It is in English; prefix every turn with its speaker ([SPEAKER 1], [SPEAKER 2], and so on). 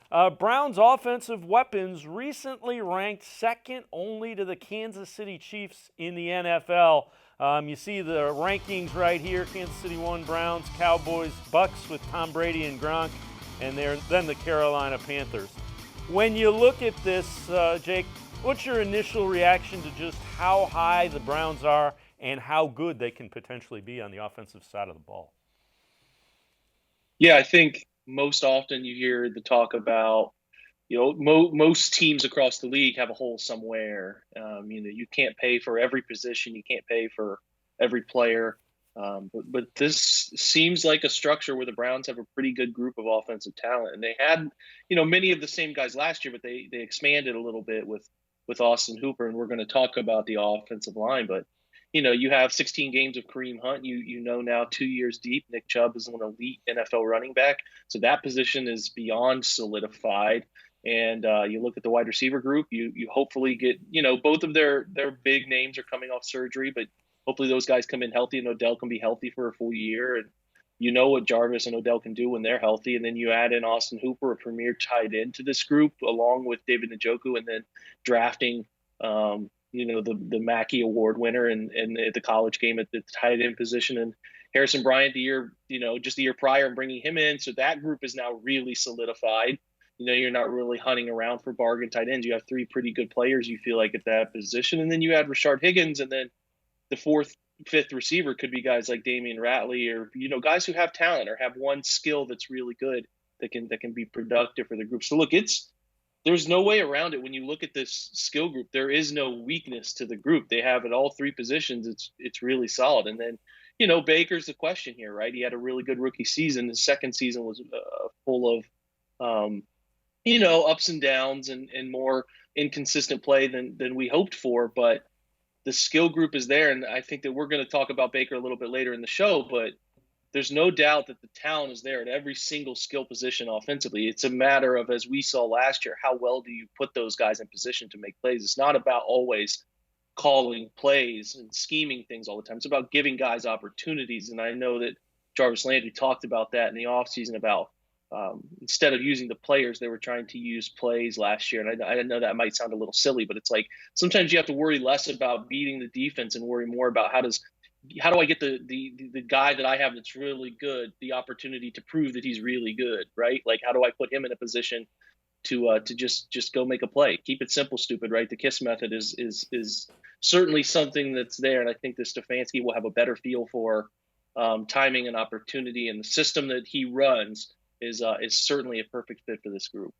[SPEAKER 1] Browns' offensive weapons recently ranked second only to the Kansas City Chiefs in the NFL. You see the rankings right here: Kansas City 1, Browns, Cowboys, Bucks with Tom Brady and Gronk, and then the Carolina Panthers. When you look at this, Jake, what's your initial reaction to just how high the Browns are and how good they can potentially be on the offensive side of the ball?
[SPEAKER 2] Yeah, I think most often you hear the talk about, most teams across the league have a hole somewhere. You can't pay for every position, you can't pay for every player. But this seems like a structure where the Browns have a pretty good group of offensive talent, and they had, many of the same guys last year, but they expanded a little bit with Austin Hooper, and we're going to talk about the offensive line, but. You have 16 games of Kareem Hunt. You know now 2 years deep, Nick Chubb is an elite NFL running back. So that position is beyond solidified. And you look at the wide receiver group. You hopefully get both of their big names are coming off surgery, but hopefully those guys come in healthy and Odell can be healthy for a full year. And you know what Jarvis and Odell can do when they're healthy. And then you add in Austin Hooper, a premier tight end, to this group, along with David Njoku, and then drafting the Mackey Award winner and at the college game at the tight end position, and Harrison Bryant just the year prior, and bringing him in. So that group is now really solidified. You're not really hunting around for bargain tight ends. You have three pretty good players, you feel like, at that position. And then you add Rashard Higgins, and then the fourth, fifth receiver could be guys like Damian Ratley, or, guys who have talent or have one skill that's really good that can be productive for the group. So look, there's no way around it. When you look at this skill group, there is no weakness to the group. They have at all three positions. It's really solid. And then, Baker's the question here, right? He had a really good rookie season. His second season was full of, ups and downs and more inconsistent play than we hoped for. But the skill group is there, and I think that we're going to talk about Baker a little bit later in the show. But there's no doubt that the talent is there at every single skill position offensively. It's a matter of, as we saw last year, how well do you put those guys in position to make plays? It's not about always calling plays and scheming things all the time. It's about giving guys opportunities. And I know that Jarvis Landry talked about that in the offseason about instead of using the players, they were trying to use plays last year. And I know that might sound a little silly, but it's like sometimes you have to worry less about beating the defense and worry more about how do I get the guy that I have that's really good the opportunity to prove that he's really good, right? Like, how do I put him in a position to just go make a play? Keep it simple, stupid, right? The KISS method is certainly something that's there, and I think that Stefanski will have a better feel for timing and opportunity, and the system that he runs is certainly a perfect fit for this group.